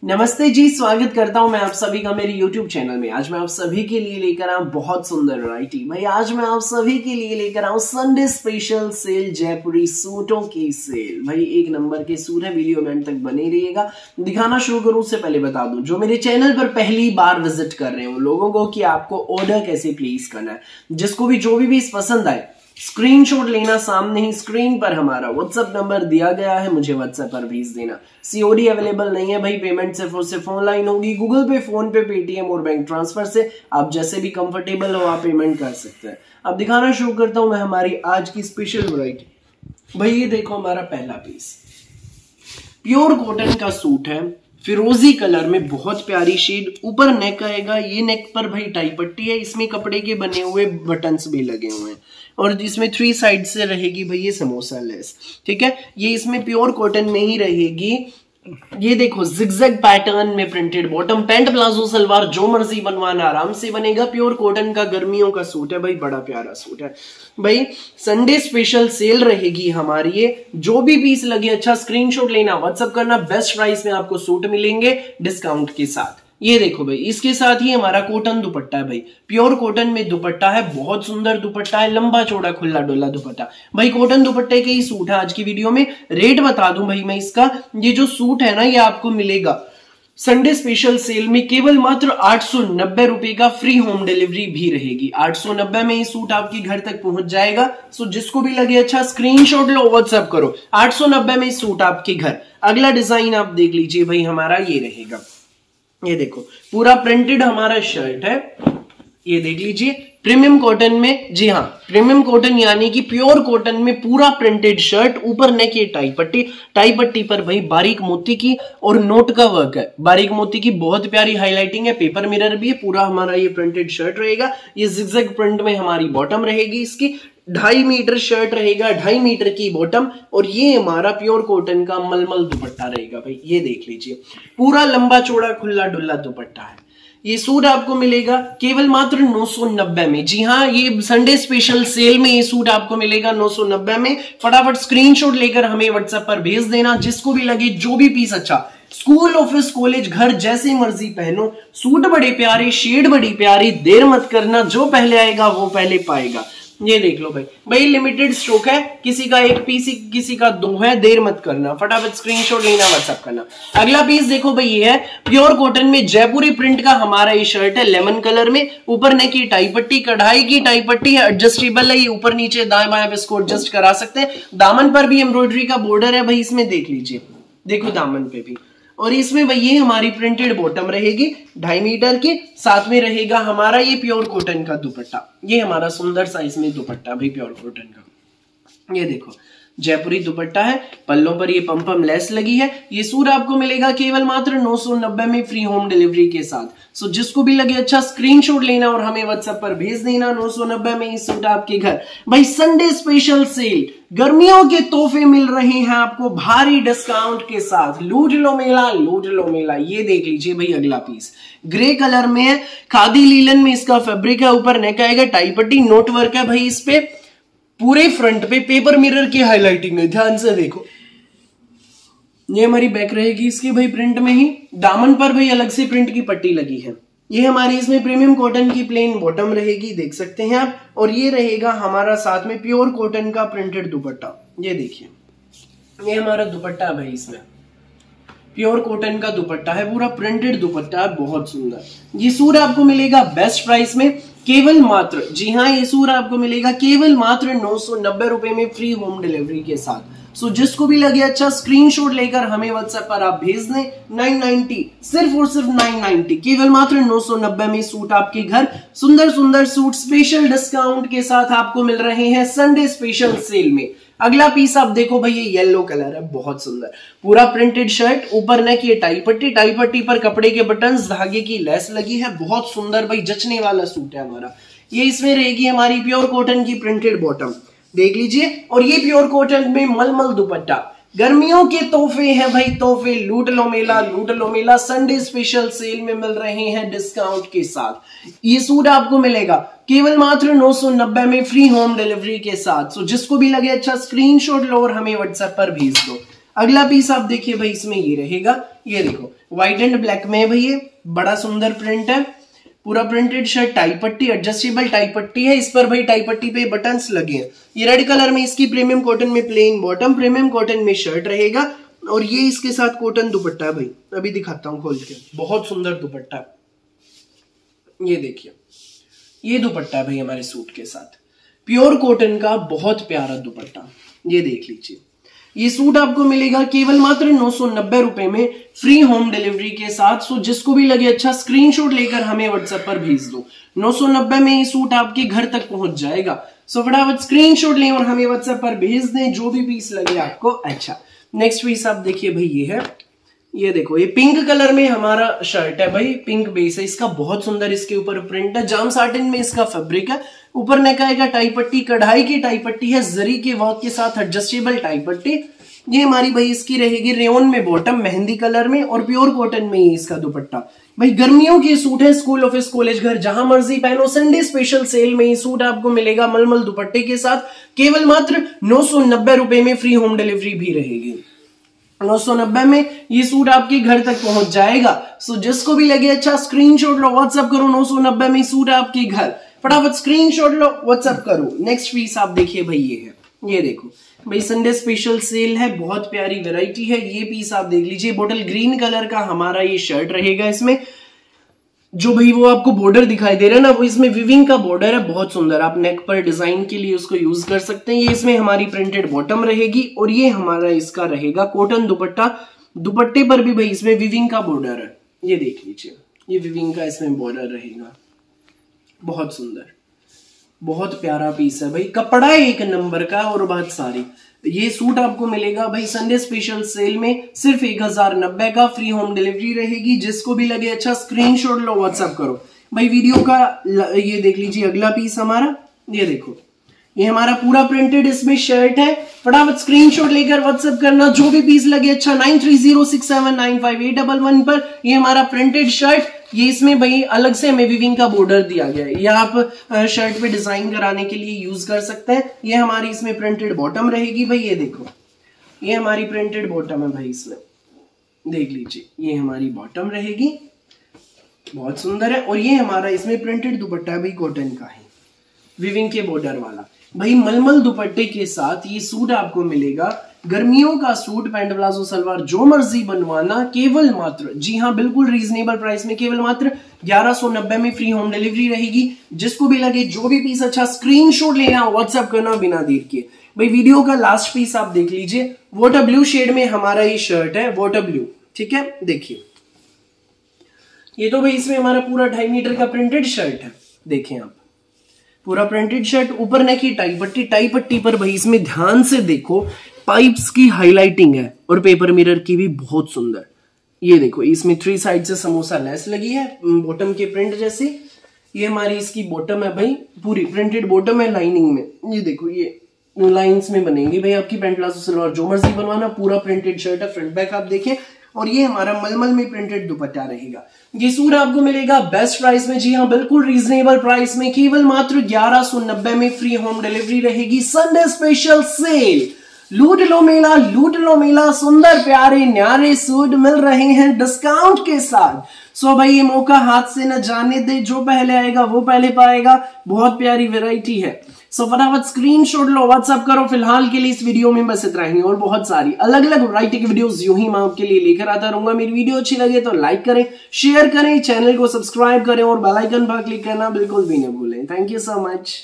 नमस्ते जी, स्वागत करता हूं मैं आप सभी का मेरे YouTube चैनल में। आज मैं आप सभी के लिए लेकर आऊं बहुत सुंदर वैरायटी। भाई आज मैं आप सभी के लिए लेकर आऊं संडे स्पेशल सेल, जयपुरी सूटों की सेल। भाई एक नंबर के सूट है, वीडियो में अंत तक बने रहिएगा। दिखाना शुरू करूं उससे पहले बता दूं, जो मेरे चैनल पर पहली बार विजिट कर रहे हैं उन लोगों को कि आपको ऑर्डर कैसे प्लेस करना है। जिसको भी जो भी पीस पसंद आए स्क्रीनशॉट लेना, सामने ही स्क्रीन पर हमारा व्हाट्सएप नंबर दिया गया है, मुझे व्हाट्सएप पर भेज देना। सीओडी अवेलेबल नहीं है भाई, पेमेंट सिर्फ और सिर्फ ऑनलाइन होगी। गूगल पे, फोन पे, पेटीएम और बैंक ट्रांसफर से आप जैसे भी कंफर्टेबल हो आप पेमेंट कर सकते हैं। अब दिखाना शुरू करता हूं मैं हमारी आज की स्पेशल वैरायटी। भाई ये देखो हमारा पहला पीस प्योर कॉटन का सूट है, फिरोजी कलर में, बहुत प्यारी शेड। ऊपर नेक आएगा, ये नेक पर भाई टाई पट्टी है, इसमें कपड़े के बने हुए बटन्स भी लगे हुए हैं और इसमें 3 साइड से रहेगी भाई ये समोसा लेस। ठीक है, ये इसमें प्योर कॉटन में ही रहेगी। ये देखो जिगजैग पैटर्न में printed bottom, pant palazzo salwar जो मर्जी बनवाना आराम से बनेगा। प्योर कॉटन का गर्मियों का सूट है भाई, बड़ा प्यारा सूट है भाई। संडे स्पेशल सेल रहेगी हमारी ये। जो भी पीस लगे अच्छा स्क्रीनशॉट लेना, व्हाट्सएप करना। बेस्ट प्राइस में आपको सूट मिलेंगे डिस्काउंट के साथ। ये देखो भाई, इसके साथ ही हमारा कॉटन दुपट्टा है भाई, प्योर कॉटन में दुपट्टा है, बहुत सुंदर दुपट्टा है, लंबा चौड़ा खुला डुल्ला दुपट्टा भाई। कॉटन दुपट्टे के ही सूट है आज की वीडियो में। रेट बता दूं भाई मैं इसका, ये जो सूट है ना ये आपको मिलेगा संडे स्पेशल सेल में केवल मात्र 890 रुपए का। फ्री होम डिलीवरी भी रहेगी। 890 में ये सूट आपके घर तक पहुंच जाएगा। सो जिसको भी लगे अच्छा स्क्रीनशॉट लो, व्हाट्सएप करो। 890 में सूट आपके घर। अगला डिजाइन आप देख लीजिए भाई, हमारा ये रहेगा। ये देखो पूरा प्रिंटेड हमारा शर्ट है, ये देख लीजिए प्रीमियम कॉटन में। जी हाँ, प्रीमियम कॉटन यानी कि प्योर कॉटन में पूरा प्रिंटेड शर्ट। ऊपर नेक ये टाई पट्टी, टाई पट्टी पर भाई बारीक मोती की और नोट का वर्क है। बारीक मोती की बहुत प्यारी हाईलाइटिंग है, पेपर मिरर भी है। पूरा हमारा ये प्रिंटेड शर्ट रहेगा। ये जिगजैग प्रिंट में हमारी बॉटम रहेगी इसकी। 2.5 मीटर शर्ट रहेगा, 2.5 मीटर की बॉटम, और ये हमारा प्योर कॉटन का मलमल दुपट्टा रहेगा भाई। ये देख लीजिए पूरा लंबा चौड़ा खुला डुल्ला दुपट्टा है। ये सूट आपको मिलेगा केवल मात्र 990 में। जी हाँ, ये संडे स्पेशल सेल में ये सूट आपको मिलेगा 990 में। फटाफट स्क्रीनशॉट लेकर हमें व्हाट्सएप पर भेज देना। जिसको भी लगे जो भी पीस अच्छा, स्कूल, ऑफिस, कॉलेज, घर जैसे मर्जी पहनो। सूट बड़े प्यारे, शेड बड़ी प्यारी, देर मत करना, जो पहले आएगा वो पहले पाएगा। ये देख लो भाई, भाई लिमिटेड स्टॉक है, किसी का 1 पीस किसी का 2 है, देर मत करना, फटाफट स्क्रीनशॉट लेना, व्हाट्सएप करना। अगला पीस देखो भाई, ये है प्योर कॉटन में जयपुरी प्रिंट का हमारा ये शर्ट है, लेमन कलर में। ऊपर नेक की टाई पट्टी, कढ़ाई की टाई पट्टी है, एडजस्टेबल है। ये ऊपर नीचे दाएं बाएं इसको एडजस्ट करा सकते हैं। दामन पर भी एम्ब्रॉयडरी का बॉर्डर है भाई, इसमें देख लीजिए, देखो दामन पे भी। और इसमें भाई ये हमारी प्रिंटेड बॉटम रहेगी 2.5 मीटर की। साथ में रहेगा हमारा ये प्योर कॉटन का दुपट्टा। ये हमारा सुंदर साइज में दुपट्टा भाई प्योर कॉटन का। ये देखो जयपुरी दुपट्टा है, पल्लों पर ये पम लेस लगी है। ये सूट आपको मिलेगा केवल मात्र 990 में, फ्री होम डिलीवरी के साथ। सो जिसको भी लगे अच्छा स्क्रीनशॉट लेना और हमें व्हाट्सएप पर भेज देना। 990 में ये सूट आपके घर। भाई संडे स्पेशल सेल, गर्मियों के तोहफे मिल रहे हैं आपको भारी डिस्काउंट के साथ। लूट लो मेला, लूट लो मेला। ये देख लीजिए भाई, अगला पीस ग्रे कलर में है, खादी लीलन में इसका फैब्रिक है। ऊपर नेक आएगा, टाई पट्टी, नोट वर्क है भाई इस पे। पूरे फ्रंट पे पेपर मिरर की हाईलाइटिंग है, ध्यान से देखो। ये हमारी बैक रहेगी इसकी भाई प्रिंट में ही। दामन पर भाई अलग से प्रिंट की पट्टी लगी है। ये हमारी इसमें प्रीमियम कॉटन की प्लेन बॉटम रहेगी, देख सकते हैं आप। और ये रहेगा हमारा साथ में प्योर कॉटन का प्रिंटेड दुपट्टा। ये देखिए, ये हमारा दुपट्टा है भाई, इसमें प्योर कॉटन का दुपट्टा है, पूरा प्रिंटेड दुपट्टा है, बहुत सुंदर। ये सूट आपको मिलेगा बेस्ट प्राइस में केवल मात्र, जी हाँ, ये सूट आपको मिलेगा केवल मात्र 990 रुपए में, फ्री होम डिलीवरी के साथ। सो जिसको भी लगे अच्छा स्क्रीनशॉट लेकर हमें व्हाट्सएप पर आप भेज दें। 990, सिर्फ और सिर्फ 990, केवल मात्र 990 में सूट आपके घर। सुंदर सुंदर सूट स्पेशल डिस्काउंट के साथ आपको मिल रहे हैं संडे स्पेशल सेल में। अगला पीस आप देखो भाई, ये येलो कलर है, बहुत सुंदर, पूरा प्रिंटेड शर्ट। ऊपर नेक ये टाई पट्टी, टाई पट्टी पर कपड़े के बटन्स, धागे की लेस लगी है, बहुत सुंदर भाई जचने वाला सूट है हमारा ये। इसमें रहेगी हमारी प्योर कॉटन की प्रिंटेड बॉटम, देख लीजिए। और ये प्योर कॉटन में मलमल दुपट्टा। गर्मियों के तोहफे हैं भाई, तोहफे। लूट लो मेला, लूट लो मेला। संडे स्पेशल सेल में मिल रहे हैं डिस्काउंट के साथ। ये सूट आपको मिलेगा केवल मात्र 990 में, फ्री होम डिलीवरी के साथ। सो जिसको भी लगे अच्छा स्क्रीनशॉट लो और हमें व्हाट्सएप पर भेज दो। अगला पीस आप देखिए भाई, इसमें ये रहेगा, ये देखो व्हाइट एंड ब्लैक में है भाई, ये बड़ा सुंदर प्रिंट है, पूरा प्रिंटेड शर्ट, टाई पट्टी, एडजस्टेबल टाई पट्टी है, इस पर भाई टाई पट्टी पे बटन्स लगे हैं। ये रेड कलर में इसकी प्रीमियम कॉटन में प्लेन बॉटम, प्रीमियम कॉटन में शर्ट रहेगा और ये इसके साथ कॉटन दुपट्टा है भाई, अभी दिखाता हूं खोल के, बहुत सुंदर दुपट्टा। ये देखिए ये दुपट्टा है भाई हमारे सूट के साथ, प्योर कॉटन का बहुत प्यारा दुपट्टा, ये देख लीजिए। ये सूट आपको मिलेगा केवल मात्र 990 रुपए में, फ्री होम डिलीवरी के साथ। सो जिसको भी लगे अच्छा स्क्रीनशॉट लेकर हमें व्हाट्सएप पर भेज दो। 990 में ये सूट आपके घर तक पहुंच जाएगा। सो फटाफट स्क्रीनशॉट लें और हमें व्हाट्सएप पर भेज दें जो भी पीस लगे आपको अच्छा। नेक्स्ट पीस आप देखिए भाई, ये है, ये देखो, ये पिंक कलर में हमारा शर्ट है भाई, पिंक बेस है इसका, बहुत सुंदर इसके ऊपर प्रिंट है, जाम साटिन में इसका फैब्रिक है, ऊपर नेक आएगा टाई पट्टी, कढ़ाई की टाई पट्टी है, जरी के वर्क के साथ एडजस्टेबल टाई पट्टी। ये हमारी भाई इसकी रहेगी रेयन में बॉटम, मेहंदी कलर में और प्योर कॉटन में ही इसका दुपट्टा। भाई गर्मियों के सूट है, स्कूल ऑफिस कॉलेज घर जहां मर्जी पहनो। संडे स्पेशल सेल में ये सूट आपको मिलेगा मलमल दुपट्टे के साथ, केवल मात्र 990 रुपए में, फ्री होम डिलीवरी भी रहेगी। 990 में ये सूट आपके घर तक पहुंच जाएगा। सो जिसको भी लगे अच्छा स्क्रीनशॉट लो, व्हाट्सएप करो, 990 में सूट आपके घर, फटाफट स्क्रीनशॉट लो, व्हाट्सएप करो। नेक्स्ट पीस आप देखिए भाई, ये है, ये देखो भाई संडे स्पेशल सेल है, बहुत प्यारी वैरायटी है। ये पीस आप देख लीजिए, बोटल ग्रीन कलर का हमारा ये शर्ट रहेगा, इसमें जो भाई वो आपको बॉर्डर दिखाई दे रहा है ना, वो इसमें विविंग का बॉर्डर है, बहुत सुंदर, आप नेक पर डिजाइन के लिए उसको यूज कर सकते हैं। ये इसमें हमारी प्रिंटेड बॉटम रहेगी और ये हमारा इसका रहेगा कॉटन दुपट्टा। दुपट्टे पर भी भाई इसमें विविंग का बॉर्डर है, ये देख लीजिए, ये विविंग का इसमें बॉर्डर रहेगा, बहुत सुंदर, बहुत प्यारा पीस है भाई, कपड़ा एक नंबर का और बहुत सारी। ये सूट आपको मिलेगा भाई संडे स्पेशल सेल में सिर्फ 1090 का, फ्री होम डिलीवरी रहेगी। जिसको भी लगे अच्छा स्क्रीनशॉट लो, व्हाट्सएप करो भाई। वीडियो का ये देख लीजिए अगला पीस हमारा, ये देखो, ये हमारा पूरा प्रिंटेड इसमें शर्ट है, फटाफट स्क्रीनशॉट लेकर व्हाट्सएप करना जो भी पीस लगे अच्छा 9306795811 पर। ये हमारा प्रिंटेड शर्ट, ये इसमें भाई अलग से हमें विविंग का बॉर्डर दिया गया है, ये आप शर्ट पे डिजाइन कराने के लिए यूज कर सकते हैं। ये हमारी इसमें प्रिंटेड बॉटम रहेगी भाई, ये देखो, ये हमारी प्रिंटेड बॉटम है भाई, इसमें देख लीजिए, ये हमारी बॉटम रहेगी, बहुत सुंदर है। और ये हमारा इसमें प्रिंटेड दुपट्टा भी कॉटन का है, विविंग के बॉर्डर वाला भाई, मलमल दुपट्टे के साथ ये सूट आपको मिलेगा। गर्मियों का सूट, पैंट प्लाजो सलवार जो मर्जी बनवाना, केवल मात्र, जी हाँ बिल्कुल रीजनेबल प्राइस में, केवल मात्र 1190 में फ्री होम डिलीवरी रहेगी। जिसको भी लगे जो भी पीस अच्छा स्क्रीनशॉट लेना, व्हाट्सएप करना बिना देर के। भाई वीडियो का लास्ट पीस आप देख लीजिए, वाटर ब्लू शेड में हमारा ये शर्ट है, वाटर ब्लू, ठीक है, देखिए ये तो भाई इसमें हमारा पूरा 2.5 मीटर का प्रिंटेड शर्ट है, देखें आप, पूरा प्रिंटेड शर्ट, ऊपर नेक की टाई पट्टी, टाई पट्टी पर भाई इसमें ध्यान से देखो पाइप्स की हाईलाइटिंग है और पेपर मिरर की भी बहुत सुंदर। ये देखो इसमें 3 साइड से समोसा लेस लगी है, बॉटम के प्रिंट जैसे। ये हमारी इसकी बॉटम है भाई, पूरी प्रिंटेड बॉटम है लाइनिंग में, ये देखो ये लाइंस में बनेंगी भाई आपकी पैंट प्लाजो सलवार जो मर्जी बनवाना, पूरा प्रिंटेड शर्ट है, फ्रंट बैक आप देखें। और ये हमारा मलमल में प्रिंटेड दुपट्टा रहेगा। ये सूट आपको मिलेगा बेस्ट प्राइस में, जी हाँ बिल्कुल रीजनेबल प्राइस में, केवल मात्र 1190 में, फ्री होम डिलीवरी रहेगी। संडे स्पेशल सेल, लूट लो मेला, लूट लो मेला, सुंदर प्यारे न्यारे सूट मिल रहे हैं डिस्काउंट के साथ। सो भाई ये मौका हाथ से न जाने दे, जो पहले आएगा वो पहले पाएगा, बहुत प्यारी वैरायटी है। सो फटाफट स्क्रीनशॉट लो, व्हाट्सएप करो। फिलहाल के लिए इस वीडियो में बस इतना ही, और बहुत सारी अलग अलग वैरायटी की वीडियोस यूं ही मैं आपके लिए लेकर आता रहूंगा। मेरी वीडियो अच्छी लगे तो लाइक करें, शेयर करें, चैनल को सब्सक्राइब करें और बेल आइकन पर क्लिक करना बिल्कुल भी न भूलें। Thank you so much.